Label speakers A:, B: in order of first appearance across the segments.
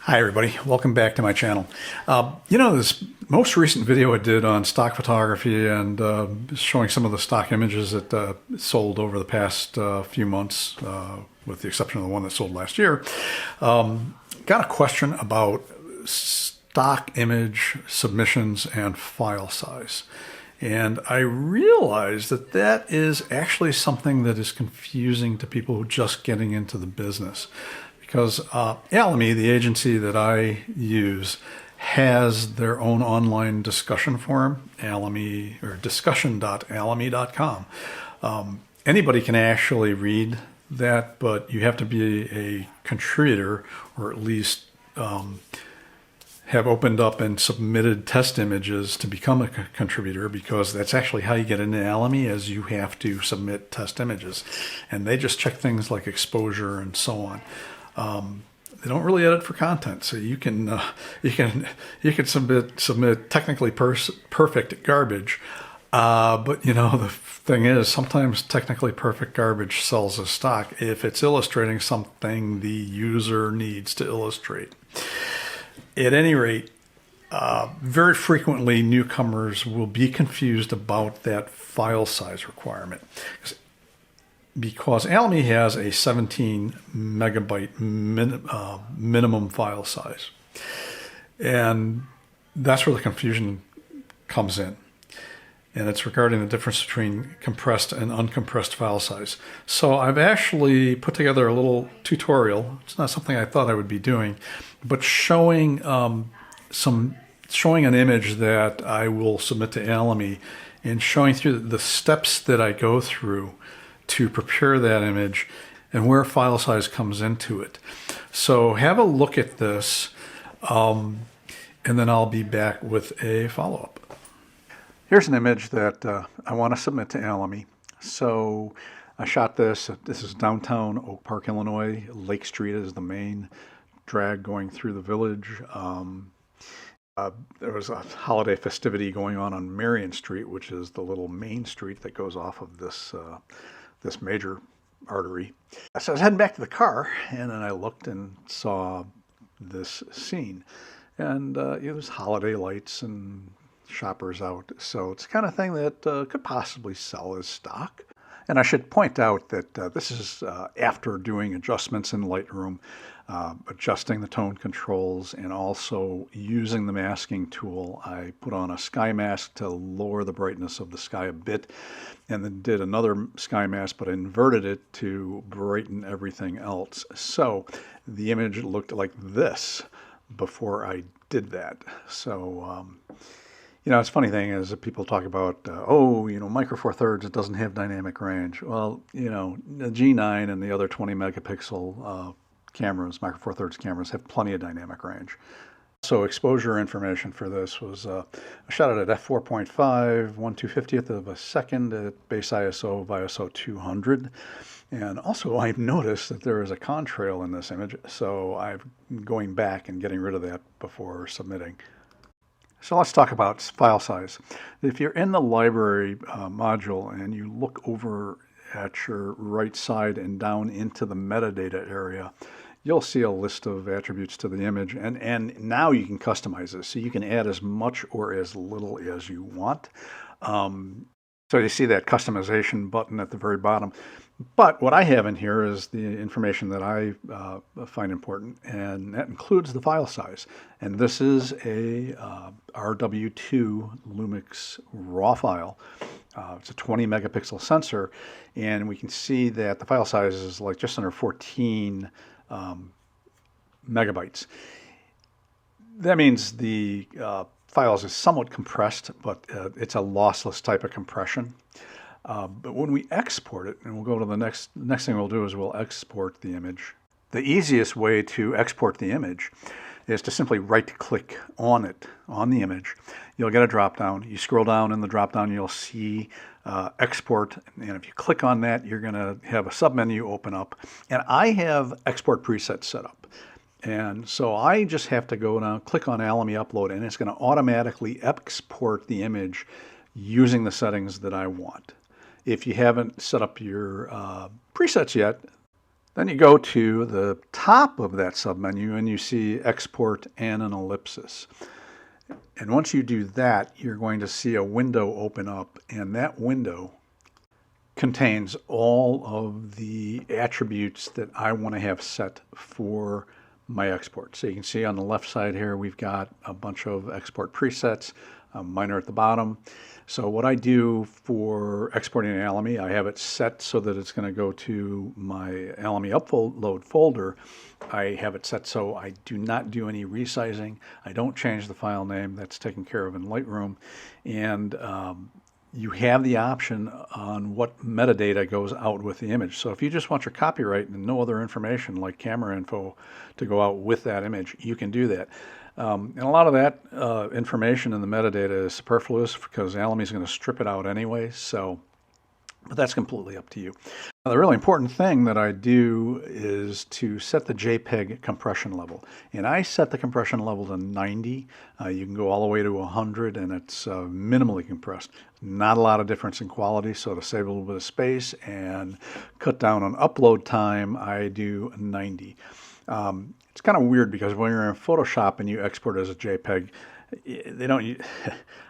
A: Hi everybody, welcome back to my channel. This most recent video I did on stock photography and showing some of the stock images that sold over the past few months, with the exception of the one that sold last year, got a question about stock image submissions and file size. And I realized that that is actually something that is confusing to people who are just getting into the business. Because Alamy, the agency that I use, has their own online discussion forum, Alamy, or discussion.alamy.com. Anybody can actually read that, but you have to be a contributor, or at least have opened up and submitted test images to become a contributor, because that's actually how you get into Alamy, is you have to submit test images. And they just check things like exposure and so on. They don't really edit for content, so you can submit technically perfect garbage, but the thing is, sometimes technically perfect garbage sells as stock if it's illustrating something the user needs to illustrate. At any rate, very frequently newcomers will be confused about that file size requirement, because Alamy has a 17 megabyte minimum file size. And that's where the confusion comes in. And it's regarding the difference between compressed and uncompressed file size. So I've actually put together a little tutorial. It's not something I thought I would be doing, but showing showing an image that I will submit to Alamy, and showing through the steps that I go through to prepare that image and where file size comes into it. So have a look at this, and then I'll be back with a follow-up. Here's an image that I want to submit to Alamy. So I shot this. This is downtown Oak Park, Illinois. Lake Street is the main drag going through the village. There was a holiday festivity going on Marion Street, which is the little main street that goes off of this major artery. So I was heading back to the car, and then I looked and saw this scene. And it was holiday lights and shoppers out. So it's the kind of thing that could possibly sell as stock. And I should point out that this is after doing adjustments in Lightroom, adjusting the tone controls, and also using the masking tool. I put on a sky mask to lower the brightness of the sky a bit, and then did another sky mask, but inverted it to brighten everything else. So the image looked like this before I did that. So it's a funny thing is that people talk about, Micro Four Thirds, it doesn't have dynamic range. Well, the G9 and the other 20 megapixel cameras, Micro Four Thirds cameras, have plenty of dynamic range. So exposure information for this was, I shot it at f4.5, 1/250th of a second at base ISO by ISO 200. And also I've noticed that there is a contrail in this image, so I'm going back and getting rid of that before submitting. So let's talk about file size. If you're in the library module and you look over at your right side and down into the metadata area, you'll see a list of attributes to the image, and now you can customize this. So you can add as much or as little as you want. So you see that customization button at the very bottom. But what I have in here is the information that I find important, and that includes the file size. And this is a RW2 Lumix RAW file. It's a 20 megapixel sensor, and we can see that the file size is like just under 14 megabytes. That means the files is somewhat compressed, but it's a lossless type of compression. But when we export it, and we'll go to the next thing we'll do is we'll export the image. The easiest way to export the image is to simply right-click on it, on the image. You'll get a drop-down. You scroll down in the drop-down, you'll see export, and if you click on that, you're going to have a sub-menu open up. And I have export presets set up. And so I just have to go down, click on Alamy Upload, and it's going to automatically export the image using the settings that I want. If you haven't set up your presets yet, Then you go to the top of that submenu and you see export and an ellipsis. And once you do that, you're going to see a window open up, and that window contains all of the attributes that I want to have set for my export. So you can see on the left side here, we've got a bunch of export presets. Mine are at the bottom. So what I do for exporting an Alamy, I have it set so that it's going to go to my Alamy upload folder. I have it set so I do not do any resizing. I don't change the file name. That's taken care of in Lightroom. And you have the option on what metadata goes out with the image. So if you just want your copyright and no other information like camera info to go out with that image, you can do that. And a lot of that information in the metadata is superfluous because Alamy is going to strip it out anyway, but that's completely up to you. Now, the really important thing that I do is to set the JPEG compression level. And I set the compression level to 90. You can go all the way to 100, and it's minimally compressed. Not a lot of difference in quality, so to save a little bit of space and cut down on upload time, I do 90. It's kind of weird because when you're in Photoshop and you export as a JPEG, they don't.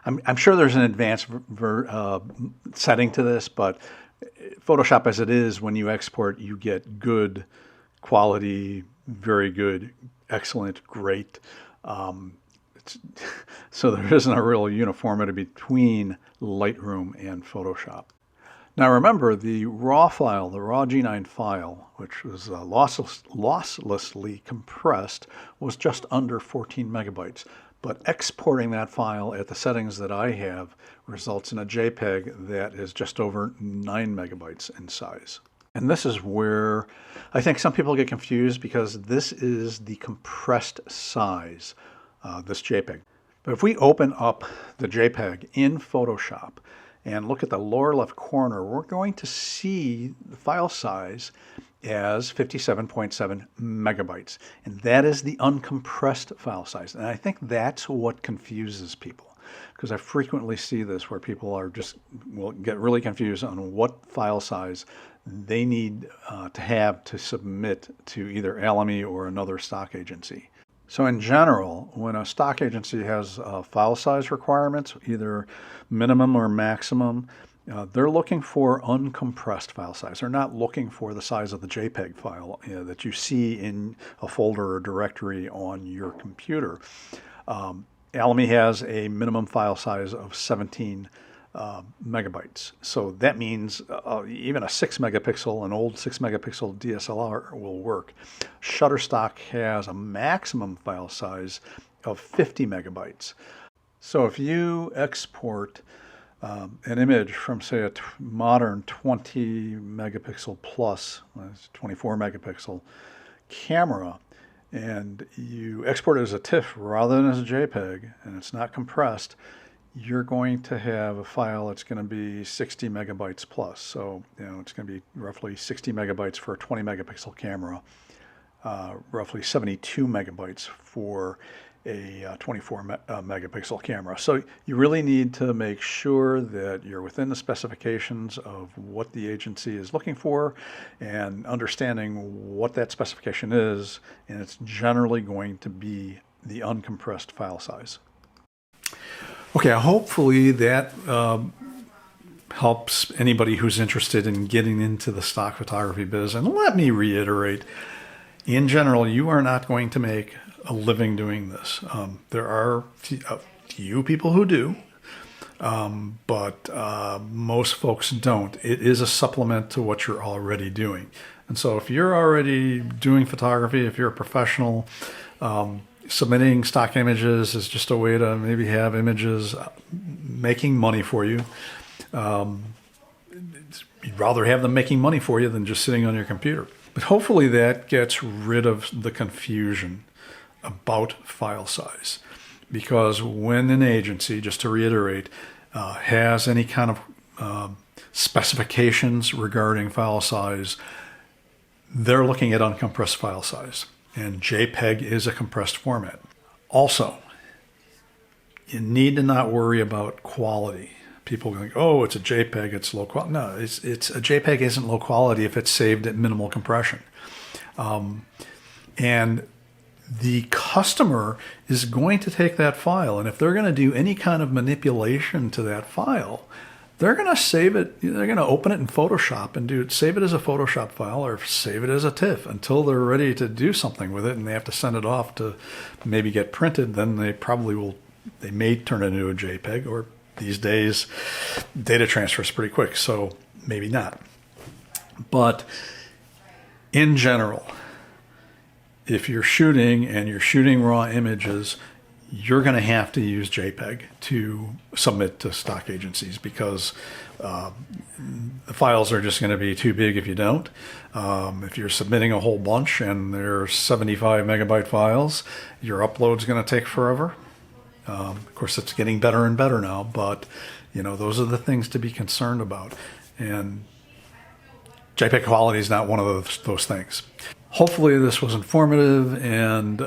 A: I'm sure there's an advanced setting to this, but Photoshop as it is, when you export, you get good quality, very good, excellent, great. So there isn't a real uniformity between Lightroom and Photoshop. Now remember, the raw file, the raw G9 file, which was losslessly compressed, was just under 14 megabytes. But exporting that file at the settings that I have results in a JPEG that is just over 9 megabytes in size. And this is where I think some people get confused because this is the compressed size, this JPEG. But if we open up the JPEG in Photoshop and look at the lower left corner, we're going to see the file size as 57.7 megabytes. And that is the uncompressed file size. And I think that's what confuses people, because I frequently see this where people will get really confused on what file size they need to have to submit to either Alamy or another stock agency. So in general, when a stock agency has file size requirements, either minimum or maximum, they're looking for uncompressed file size. They're not looking for the size of the JPEG file that you see in a folder or directory on your computer. Alamy has a minimum file size of 17 megabytes. So that means even a 6 megapixel, an old 6 megapixel DSLR will work. Shutterstock has a maximum file size of 50 megabytes. So if you export an image from, say, a modern 20 megapixel plus, 24 megapixel camera, and you export it as a tiff rather than as a JPEG, and it's not compressed, you're going to have a file that's going to be 60 megabytes plus. So, it's going to be roughly 60 megabytes for a 20 megapixel camera, roughly 72 megabytes for a 24 megapixel camera. So you really need to make sure that you're within the specifications of what the agency is looking for and understanding what that specification is, and it's generally going to be the uncompressed file size. Okay, hopefully that helps anybody who's interested in getting into the stock photography biz. And let me reiterate, in general, you are not going to make a living doing this. There are a few people who do, but most folks don't. It is a supplement to what you're already doing. And so if you're already doing photography, if you're a professional, submitting stock images is just a way to maybe have images making money for you. You'd rather have them making money for you than just sitting on your computer. But hopefully that gets rid of the confusion about file size. Because when an agency, just to reiterate, has any kind of specifications regarding file size, they're looking at uncompressed file size. And JPEG is a compressed format. Also, you need to not worry about quality. People go, oh, it's a JPEG, it's low quality. No, it's a JPEG isn't low quality if it's saved at minimal compression. And the customer is going to take that file, and if they're going to do any kind of manipulation to that file, they're going to save it. They're going to open it in Photoshop and save it as a Photoshop file or save it as a TIFF until they're ready to do something with it, and they have to send it off to maybe get printed. Then they probably will. They may turn it into a JPEG, or these days data transfer is pretty quick, so maybe not. But in general, if you're shooting and you're shooting raw images, you're going to have to use JPEG to submit to stock agencies, because the files are just going to be too big if you don't. If you're submitting a whole bunch and they're 75 megabyte files, your upload's going to take forever. Of course, it's getting better and better now, but those are the things to be concerned about. And JPEG quality is not one of those things. Hopefully this was informative, and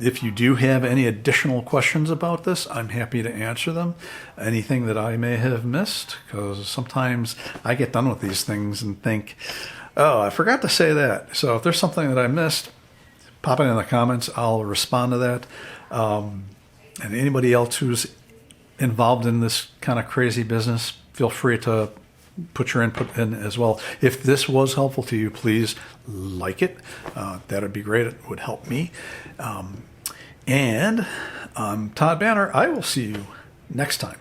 A: if you do have any additional questions about this, I'm happy to answer them. Anything that I may have missed, because sometimes I get done with these things and think, oh, I forgot to say that. So if there's something that I missed, pop it in the comments. I'll respond to that. And anybody else who's involved in this kind of crazy business, feel free to put your input in as well. If this was helpful to you, please like it. That would be great. It would help me. And I'm Todd Banner. I will see you next time.